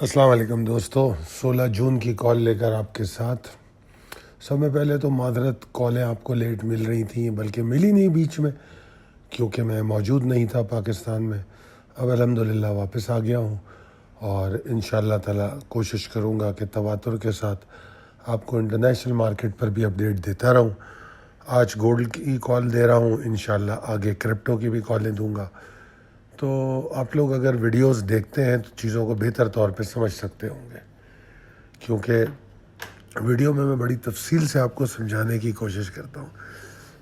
السلام علیکم دوستو، 16 جون کی کال لے کر آپ کے ساتھ۔ سب میں پہلے تو معذرت، کالیں آپ کو لیٹ مل رہی تھیں، بلکہ ملی نہیں بیچ میں کیونکہ میں موجود نہیں تھا پاکستان میں۔ اب الحمدللہ واپس آ گیا ہوں اور انشاءاللہ تعالی کوشش کروں گا کہ تواتر کے ساتھ آپ کو انٹرنیشنل مارکیٹ پر بھی اپڈیٹ دیتا رہوں۔ آج گولڈ کی کال دے رہا ہوں، انشاءاللہ آگے کرپٹو کی بھی کالیں دوں گا۔ تو آپ لوگ اگر ویڈیوز دیکھتے ہیں تو چیزوں کو بہتر طور پہ سمجھ سکتے ہوں گے، کیونکہ ویڈیو میں بڑی تفصیل سے آپ کو سمجھانے کی کوشش کرتا ہوں۔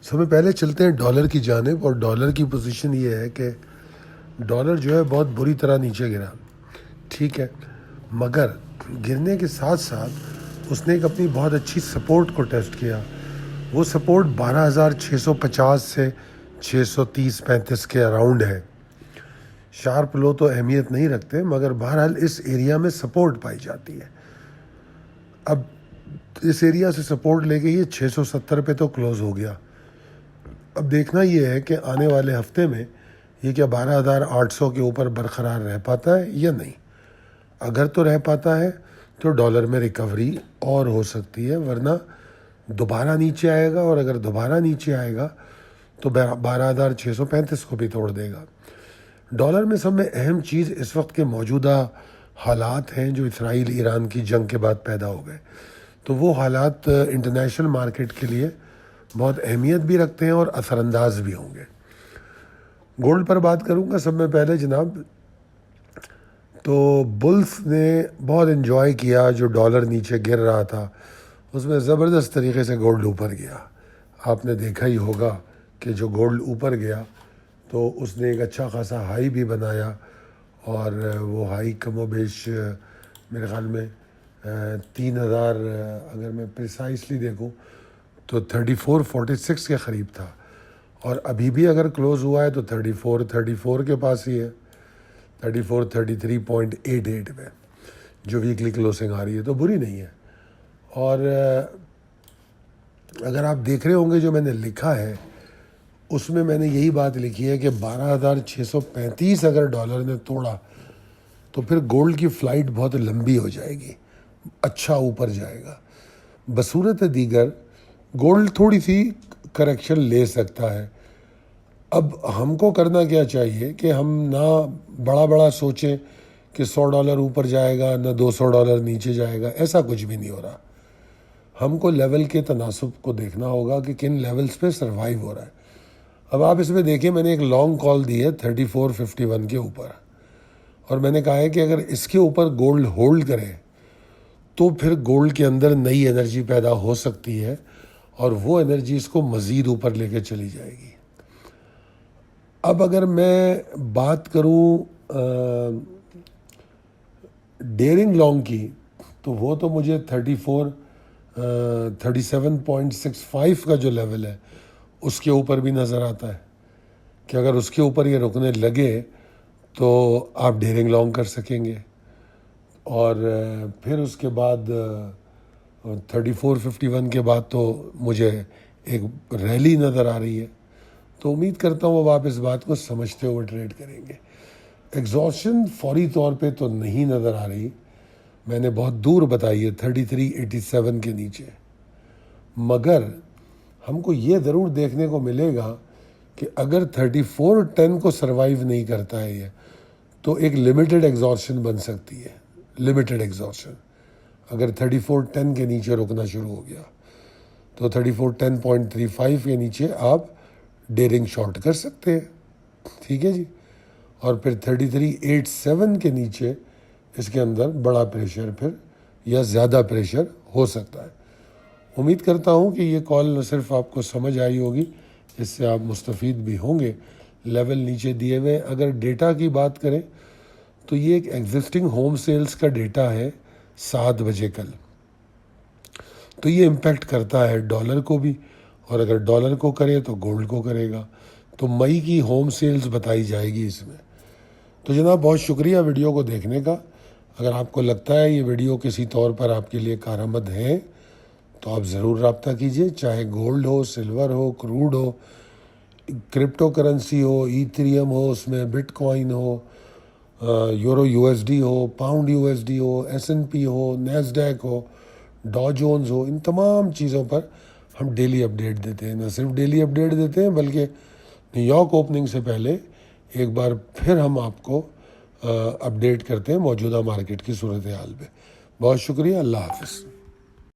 سب سے پہلے چلتے ہیں ڈالر کی جانب، اور ڈالر کی پوزیشن یہ ہے کہ ڈالر جو ہے بہت بری طرح نیچے گرا، ٹھیک ہے، مگر گرنے کے ساتھ ساتھ اس نے ایک اپنی بہت اچھی سپورٹ کو ٹیسٹ کیا۔ وہ سپورٹ 12,650 سے 630-35 کے اراؤنڈ ہے۔ شارپ لو تو اہمیت نہیں رکھتے، مگر بہرحال اس ایریا میں سپورٹ پائی جاتی ہے۔ اب اس ایریا سے سپورٹ لے کے یہ 670 پہ تو کلوز ہو گیا۔ اب دیکھنا یہ ہے کہ آنے والے ہفتے میں یہ کیا 12,800 کے اوپر برقرار رہ پاتا ہے یا نہیں۔ اگر تو رہ پاتا ہے تو ڈالر میں ریکوری اور ہو سکتی ہے، ورنہ دوبارہ نیچے آئے گا، اور اگر دوبارہ نیچے آئے گا تو 12,635 کو بھی توڑ دے گا۔ ڈالر میں سب میں اہم چیز اس وقت کے موجودہ حالات ہیں جو اسرائیل ایران کی جنگ کے بعد پیدا ہو گئے، تو وہ حالات انٹرنیشنل مارکیٹ کے لیے بہت اہمیت بھی رکھتے ہیں اور اثر انداز بھی ہوں گے۔ گولڈ پر بات کروں گا سب میں پہلے جناب، تو بلز نے بہت انجوائے کیا جو ڈالر نیچے گر رہا تھا، اس میں زبردست طریقے سے گولڈ اوپر گیا۔ آپ نے دیکھا ہی ہوگا کہ جو گولڈ اوپر گیا تو اس نے ایک اچھا خاصا ہائی بھی بنایا، اور وہ ہائی کم و بیش میرے خیال میں 3,000، اگر میں پریسائسلی دیکھوں تو 3446 کے قریب تھا، اور ابھی بھی اگر کلوز ہوا ہے تو 34 کے پاس ہی ہے، 33.88 پہ جو ویکلی کلوزنگ آ رہی ہے، تو بری نہیں ہے۔ اور اگر آپ دیکھ رہے ہوں گے جو میں نے لکھا ہے اس میں نے یہی بات لکھی ہے کہ 12,635 اگر ڈالر نے توڑا تو پھر گولڈ کی فلائٹ بہت لمبی ہو جائے گی، اچھا اوپر جائے گا۔ بصورت دیگر گولڈ تھوڑی سی کریکشن لے سکتا ہے۔ اب ہم کو کرنا کیا چاہیے کہ ہم نہ بڑا سوچیں کہ $100 اوپر جائے گا، نہ $200 نیچے جائے گا، ایسا کچھ بھی نہیں ہو رہا۔ ہم کو لیول کے تناسب کو دیکھنا ہوگا کہ کن لیولز پہ سروائیو ہو رہا ہے۔ اب آپ اس میں دیکھیں، میں نے ایک لانگ کال دی ہے 3451 کے اوپر، اور میں نے کہا ہے کہ اگر اس کے اوپر گولڈ ہولڈ کرے تو پھر گولڈ کے اندر نئی انرجی پیدا ہو سکتی ہے، اور وہ انرجی اس کو مزید اوپر لے کے چلی جائے گی۔ اب اگر میں بات کروں ڈیرنگ لانگ کی، تو وہ تو مجھے 37.65 کا جو لیول ہے اس کے اوپر بھی نظر آتا ہے کہ اگر اس کے اوپر یہ رکنے لگے تو آپ ڈیرنگ لانگ کر سکیں گے، اور پھر اس کے بعد 3451 کے بعد تو مجھے ایک ریلی نظر آ رہی ہے، تو امید کرتا ہوں اب آپ اس بات کو سمجھتے ہوئے ٹریڈ کریں گے۔ ایگزاسشن فوری طور پہ تو نہیں نظر آ رہی، میں نے بہت دور بتائی ہے 3387 کے نیچے، مگر ہم کو یہ ضرور دیکھنے کو ملے گا کہ اگر 3410 کو سروائیو نہیں کرتا ہے یہ، تو ایک لمیٹڈ ایگزاسشن بن سکتی ہے۔ لمیٹڈ ایگزاسشن اگر 3410 کے نیچے رکنا شروع ہو گیا تو 3410.35 کے نیچے آپ ڈیرنگ شارٹ کر سکتے ہیں، ٹھیک ہے جی۔ اور پھر 3387 کے نیچے اس کے اندر بڑا پریشر پھر یا زیادہ پریشر ہو سکتا ہے۔ امید کرتا ہوں کہ یہ کال نہ صرف آپ کو سمجھ آئی ہوگی، اس سے آپ مستفید بھی ہوں گے۔ لیول نیچے دیے ہوئے، اگر ڈیٹا کی بات کریں تو یہ ایک ایگزسٹنگ ہوم سیلز کا ڈیٹا ہے 7 بجے کل، تو یہ امپیکٹ کرتا ہے ڈالر کو بھی، اور اگر ڈالر کو کرے تو گولڈ کو کرے گا۔ تو مئی کی ہوم سیلز بتائی جائے گی اس میں۔ تو جناب بہت شکریہ ویڈیو کو دیکھنے کا۔ اگر آپ کو لگتا ہے یہ ویڈیو کسی طور پر آپ کے لیے کارآمد ہے تو آپ ضرور رابطہ کیجئے، چاہے گولڈ ہو، سلور ہو، کروڈ ہو، کرپٹو کرنسی ہو، ایتھریم ہو، اس میں بٹ کوائن ہو، یورو USD ہو، پاؤنڈ USD ہو، S&P ہو، نیسڈیک ہو، ڈاؤ جونز ہو، ان تمام چیزوں پر ہم ڈیلی اپڈیٹ دیتے ہیں. نہ صرف ڈیلی اپڈیٹ دیتے ہیں بلکہ نیو یارک اوپننگ سے پہلے ایک بار پھر ہم آپ کو اپڈیٹ کرتے ہیں موجودہ مارکیٹ کی صورتحال پہ. بہت شکریہ. اللہ حافظ.